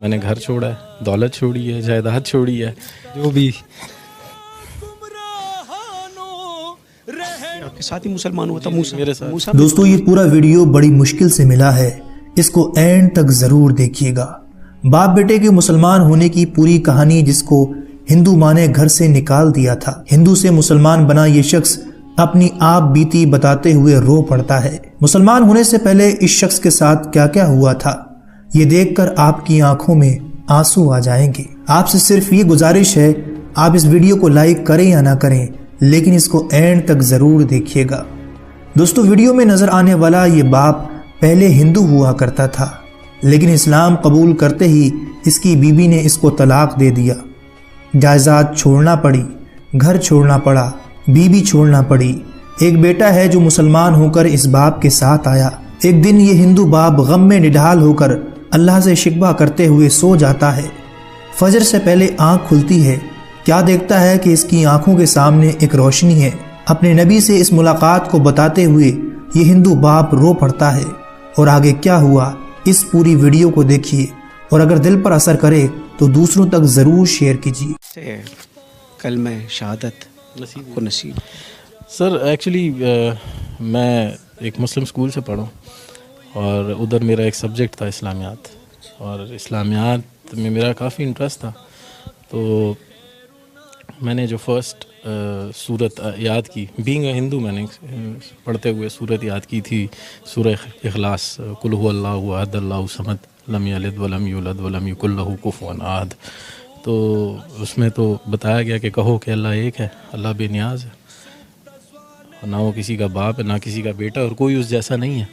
میں نے گھر چھوڑا ہے, دولت چھوڑی ہے, جائیداد چھوڑی ہے, جو بھی. آپ کے ساتھ ہی مسلمان ہوا تھا میرے ساتھ. موسیٰ. دوستو یہ پورا ویڈیو بڑی مشکل سے ملا ہے, اس کو اینڈ تک ضرور دیکھیے گا. باپ بیٹے کے مسلمان ہونے کی پوری کہانی جس کو ہندو ماں نے گھر سے نکال دیا تھا. ہندو سے مسلمان بنا یہ شخص اپنی آپ بیتی بتاتے ہوئے رو پڑتا ہے. مسلمان ہونے سے پہلے اس شخص کے ساتھ کیا کیا ہوا تھا یہ دیکھ کر آپ کی آنکھوں میں آنسو آ جائیں گے. آپ سے صرف یہ گزارش ہے, آپ اس ویڈیو کو لائک کریں یا نہ کریں لیکن اس کو اینڈ تک ضرور دیکھیے گا. دوستو ویڈیو میں نظر آنے والا یہ باپ پہلے ہندو ہوا کرتا تھا, لیکن اسلام قبول کرتے ہی اس کی بیوی نے اس کو طلاق دے دیا. جائیداد چھوڑنا پڑی, گھر چھوڑنا پڑا, بیوی چھوڑنا پڑی. ایک بیٹا ہے جو مسلمان ہو کر اس باپ کے ساتھ آیا. ایک دن یہ ہندو باپ غم میں نڈھال ہو کر اللہ سے شکوہ کرتے ہوئے سو جاتا ہے. فجر سے پہلے آنکھ کھلتی ہے, کیا دیکھتا ہے کہ اس کی آنکھوں کے سامنے ایک روشنی ہے. اپنے نبی سے اس ملاقات کو بتاتے ہوئے یہ ہندو باپ رو پڑتا ہے. اور آگے کیا ہوا اس پوری ویڈیو کو دیکھیے, اور اگر دل پر اثر کرے تو دوسروں تک ضرور شیئر کیجیے. کلمہ شہادت کو نصیب. سر ایکچولی میں ایک مسلم اسکول سے پڑھا اور ادھر میرا ایک سبجیکٹ تھا اسلامیات, اور اسلامیات میں میرا کافی انٹرسٹ تھا. تو میں نے جو فرسٹ سورت یاد کی, بینگ اے ہندو, میں نے پڑھتے ہوئے سورت یاد کی تھی, سورہ اخلاص, قل هو اللہ احد اللہ الصمد لم یلد ولم یولد ولم یکن لہ کفوا احد. تو اس میں تو بتایا گیا کہ کہو کہ اللہ ایک ہے, اللہ بے نیاز ہے, نہ وہ کسی کا باپ ہے نہ کسی کا بیٹا, اور کوئی اس جیسا نہیں ہے.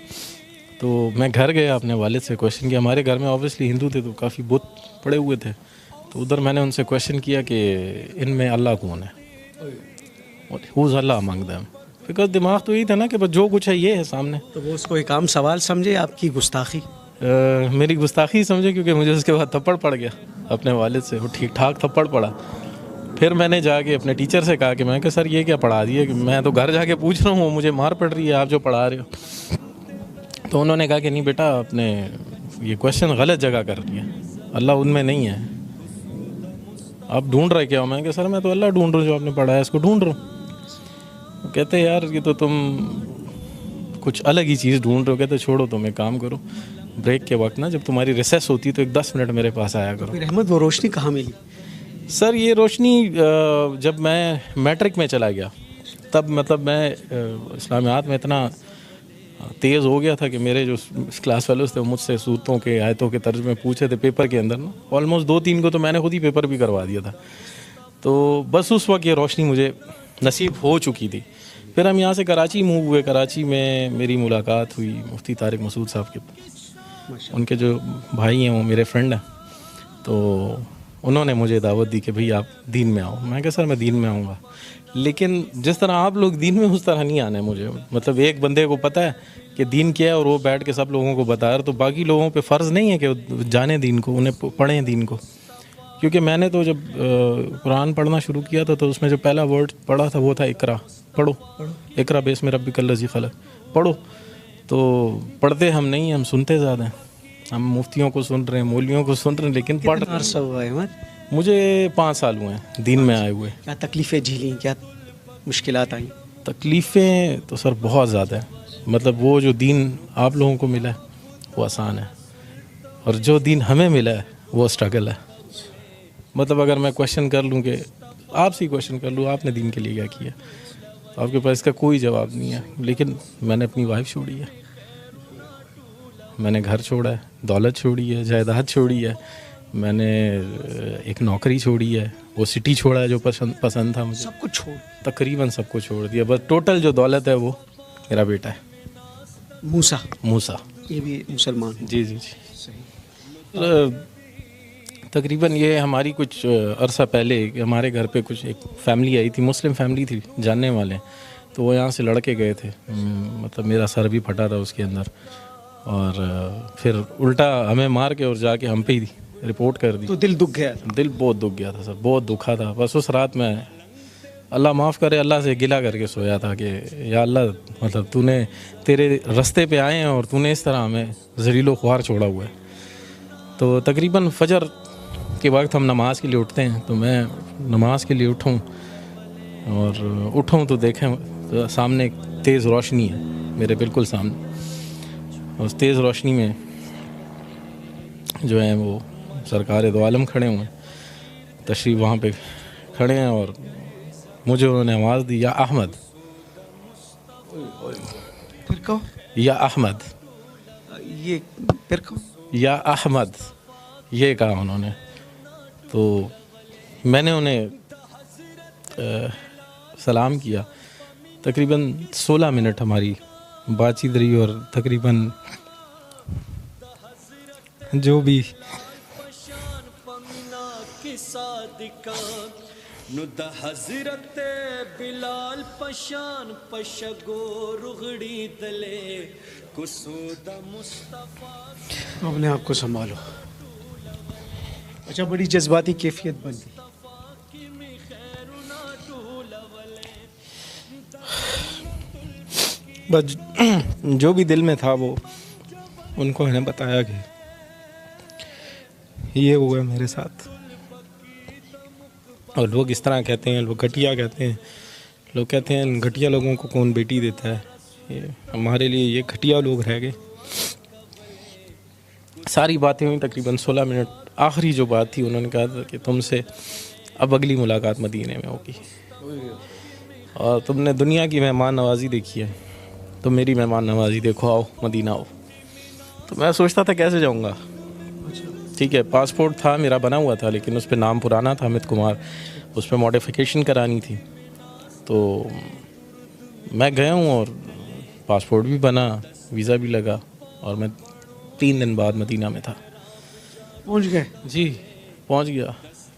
تو میں گھر گیا, اپنے والد سے کویشچن کیا. ہمارے گھر میں اوبیسلی ہندو تھے تو کافی بت پڑے ہوئے تھے, تو ادھر میں نے ان سے کویشچن کیا کہ ان میں اللہ کون ہے, ہوز اللہ امنگ دیم, بیکاز دماغ تو یہی تھا نا کہ بس جو کچھ ہے یہ ہے سامنے. تو وہ اس کو ایک عام سوال سمجھے, آپ کی گستاخی. میری گستاخی سمجھے, کیونکہ مجھے اس کے بعد تھپڑ پڑ گیا اپنے والد سے, وہ ٹھیک ٹھاک تھپڑ پڑا. پھر میں نے جا کے اپنے ٹیچر سے کہا کہ میں کہ سر یہ کیا پڑھا دیا, کہ میں تو گھر جا کے پوچھ رہا ہوں, مجھے مار پڑ رہی ہے آپ جو پڑھا رہے ہو. تو انہوں نے کہا کہ نہیں بیٹا, آپ نے یہ کویشچن غلط جگہ کر دیا, اللہ ان میں نہیں ہے, آپ ڈھونڈ رہے کیا ہو. میں کہ سر میں تو اللہ ڈھونڈ رہا ہوں, جو آپ نے پڑھا ہے اس کو ڈھونڈ رہا ہوں. کہتے یار یہ تو تم کچھ الگ ہی چیز ڈھونڈ رہے ہو. کہتے چھوڑو, تم ایک کام کرو, بریک کے وقت نا جب تمہاری ریسیس ہوتی تو ایک 10 منٹ میرے پاس آیا کرو. پھر احمد وہ روشنی کہاں ملی؟ سر یہ روشنی جب میں میٹرک میں چلا گیا, تب مطلب میں اسلامیات میں اتنا تیز ہو گیا تھا کہ میرے جو کلاس فیلوز تھے وہ مجھ سے صورتوں کے آیتوں کے ترجمے پوچھے تھے پیپر کے اندر نا. آلموسٹ 2-3 کو تو میں نے خود ہی پیپر بھی کروا دیا تھا. تو بس اس وقت یہ روشنی مجھے نصیب ہو چکی تھی. پھر ہم یہاں سے کراچی موو ہوئے. کراچی میں میری ملاقات ہوئی مفتی طارق مسعود صاحب کے, ان کے جو بھائی ہیں وہ میرے فرینڈ ہیں. تو انہوں نے مجھے دعوت دی کہ بھئی آپ دین میں آؤ. میں کہا سر میں دین میں آؤں گا, لیکن جس طرح آپ لوگ دین میں اس طرح نہیں آنا ہے مجھے. مطلب ایک بندے کو پتہ ہے کہ دین کیا ہے اور وہ بیٹھ کے سب لوگوں کو بتا رہا, تو باقی لوگوں پہ فرض نہیں ہے کہ وہ جانیں دین کو, انہیں پڑھیں دین کو. کیونکہ میں نے تو جب قرآن پڑھنا شروع کیا تھا تو اس میں جو پہلا ورڈ پڑھا تھا وہ تھا اقرا, پڑھو, اقرا باسم ربک الذی خلق, پڑھو. تو پڑھتے ہم نہیں, ہم سنتے زیادہ ہیں. ہم مفتیوں کو سن رہے ہیں, مولویوں کو سن رہے ہیں, لیکن پڑھ. کتنا عرصہ ہوا ہے احمد؟ مجھے 5 سال ہوئے ہیں دین میں آئے ہوئے. کیا تکلیفیں جھیلیں, کیا مشکلات آئیں؟ تکلیفیں تو سر بہت زیادہ ہیں. مطلب وہ جو دین آپ لوگوں کو ملا ہے وہ آسان ہے, اور جو دین ہمیں ملا ہے وہ اسٹرگل ہے. مطلب اگر میں کویشچن کر لوں کہ آپ سے ہی کویشچن کر لوں آپ نے دین کے لیے کیا کیا, تو آپ کے پاس اس کا کوئی جواب نہیں ہے. لیکن میں نے اپنی وائف چھوڑی ہے, میں نے گھر چھوڑا ہے, دولت چھوڑی ہے, جائیداد چھوڑی ہے, میں نے ایک نوکری چھوڑی ہے, وہ سٹی چھوڑا ہے جو پسند تھا مجھے, سب کچھ چھوڑ, تقریباً سب کو چھوڑ دیا. بس ٹوٹل جو دولت ہے وہ میرا بیٹا ہے موسیٰ. یہ بھی مسلمان. جی جی جی صحیح. تقریباً یہ ہماری کچھ عرصہ پہلے ہمارے گھر پہ کچھ ایک فیملی آئی تھی, مسلم فیملی تھی, جاننے والے, تو وہ یہاں سے لڑکے گئے تھے. مطلب میرا سر بھی پھٹا تھا اس کے اندر, اور پھر الٹا ہمیں مار کے اور جا کے ہم پہ ہی رپورٹ کر دی. تو دل دکھ گیا؟ دل بہت دکھ گیا تھا سر, بہت دکھا تھا. بس اس رات میں اللہ معاف کرے اللہ سے گلہ کر کے سویا تھا کہ یا اللہ, مطلب تو نے تیرے رستے پہ آئے ہیں اور تو نے اس طرح ہمیں ذلیل و خوار چھوڑا ہوا ہے. تو تقریباً فجر کے وقت ہم نماز کے لیے اٹھتے ہیں. تو میں نماز کے لیے اٹھوں اور اٹھوں تو دیکھیں تو سامنے ایک تیز روشنی ہے میرے بالکل سامنے. اس تیز روشنی میں جو ہیں وہ سرکار دو عالم کھڑے ہوئے ہیں, تشریف وہاں پہ کھڑے ہیں, اور مجھے انہوں نے آواز دی, یا احمد, پھر کہو, یا احمد, یہ پھر کہو. یا احمد, یہ کہا انہوں نے. تو میں نے انہیں سلام کیا. تقریباً 16 منٹ ہماری بات چیت رہی, اور تقریباً جو بھی حضرت بلال پشان پشگو رغڑی دلے کسود مصطفیٰ. اپنے آپ کو سنبھالو. اچھا, بڑی جذباتی کیفیت بن گئی. بس جو بھی دل میں تھا وہ ان کو میں نے بتایا کہ یہ ہوا ہے میرے ساتھ. اور لوگ اس طرح کہتے ہیں, لوگ گھٹیا کہتے ہیں, لوگ کہتے ہیں گھٹیا لوگوں کو کون بیٹی دیتا ہے. ہمارے لیے یہ گھٹیا لوگ رہ گئے. ساری باتیں ہوئیں تقریباً 16 منٹ. آخری جو بات تھی انہوں نے کہا تھا کہ تم سے اب اگلی ملاقات مدینے میں ہوگی, اور تم نے دنیا کی مہمان نوازی دیکھی ہے, تو میری مہمان نوازی دیکھو, آؤ مدینہ آؤ. تو میں سوچتا تھا کیسے جاؤں گا. ٹھیک ہے, پاسپورٹ تھا میرا بنا ہوا تھا, لیکن اس پہ نام پرانا تھا امیت کمار, اس پہ ماڈیفیکیشن کرانی تھی. تو میں گیا ہوں اور پاسپورٹ بھی بنا, ویزا بھی لگا, اور میں 3 دن بعد مدینہ میں تھا. پہنچ گئے؟ جی پہنچ گیا.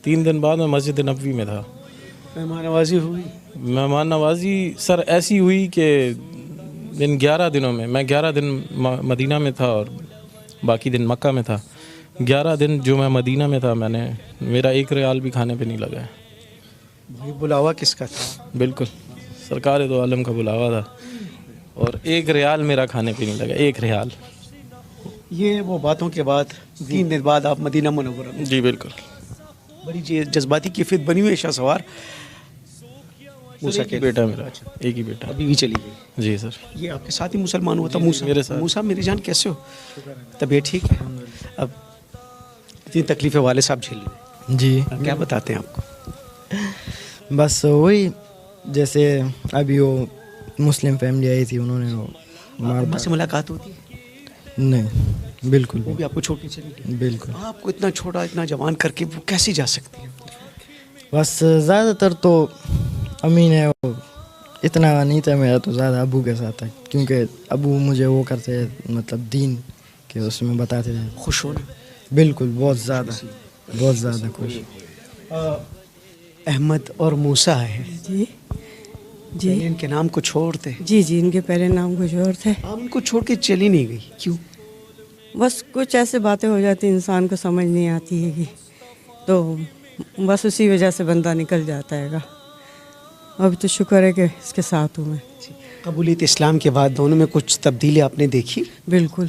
3 دن بعد میں مسجد نبوی میں تھا. مہمان نوازی ہوئی؟ مہمان نوازی سر ایسی ہوئی کہ ان 11 دنوں میں 11 دن مدینہ میں تھا اور باقی دن مکہ میں تھا. 11 دن جو میں مدینہ میں تھا, میں نے میرا 1 ریال بھی کھانے پہ نہیں لگا ہے. بھائی بلاوا کس کا تھا؟ بالکل سرکار دو عالم کا بلاوا تھا, اور 1 ریال میرا کھانے پہ نہیں لگا, 1 ریال. یہ وہ باتوں کے بعد 3 دن بعد آپ مدینہ منورہ میں. جی بالکل. بڑی جذباتی کیفیت بنی ہوئی ہے. شاہ سوار موسیٰ ایک ہی بیٹا میرا, ایک ہی بیٹا. ابھی بھی چلی گئی؟ جی سر. یہ آپ کے ساتھ ہی مسلمان ہوا تھا؟ میرے ساتھ. موسیٰ میری جان کیسے ہو؟ طبیعت ٹھیک ہے؟ اب اتنی تکلیفیں والد صاحب جھیل رہے ہیں, جی کیا بتاتے ہیں آپ کو؟ بس وہی جیسے ابھی وہ مسلم فیملی آئی تھی, انہوں نے وہ اماں سے ملاقات ہوتی ہے؟ نہیں بالکل وہ بھی آپ کو چھوڑ کے چلی گئی؟ بالکل. آپ کو اتنا چھوٹا اتنا جوان کر کے وہ کیسے جا سکتی ہیں؟ بس زیادہ تر تو امی نے وہ اتنا نہیں تھا میرا, تو زیادہ ابو کے ساتھ تھا, کیونکہ ابو مجھے وہ کرتے مطلب دین کے اس میں بتاتے تھے. خوش ہونا؟ بالکل, بہت زیادہ خوش. احمد اور موسیٰ ہے. جی جی ان کے نام کو چھوڑتے؟ جی جی ان کے پہلے نام کچھ اور تھے. آپ ان کو چھوڑ کے چلی نہیں گئی, کیوں؟ بس کچھ ایسے باتیں ہو جاتی انسان کو سمجھ نہیں آتی ہے, تو بس اسی وجہ سے بندہ نکل جاتا ہے گا. ابھی تو شکر ہے کہ اس کے ساتھ ہوں میں. قبولیت اسلام کے بعد دونوں میں کچھ تبدیلی آپ نے دیکھی؟ بالکل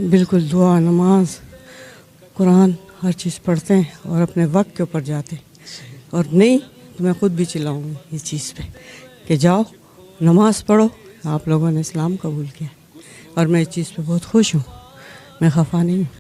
بالکل. دعا, نماز, قرآن ہر چیز پڑھتے ہیں اور اپنے وقت کے اوپر جاتے ہیں. اور نہیں تو میں خود بھی چلاؤں گی اس چیز پہ کہ جاؤ نماز پڑھو. آپ لوگوں نے اسلام قبول کیا اور میں اس چیز پہ بہت خوش ہوں, میں خفا نہیں ہوں.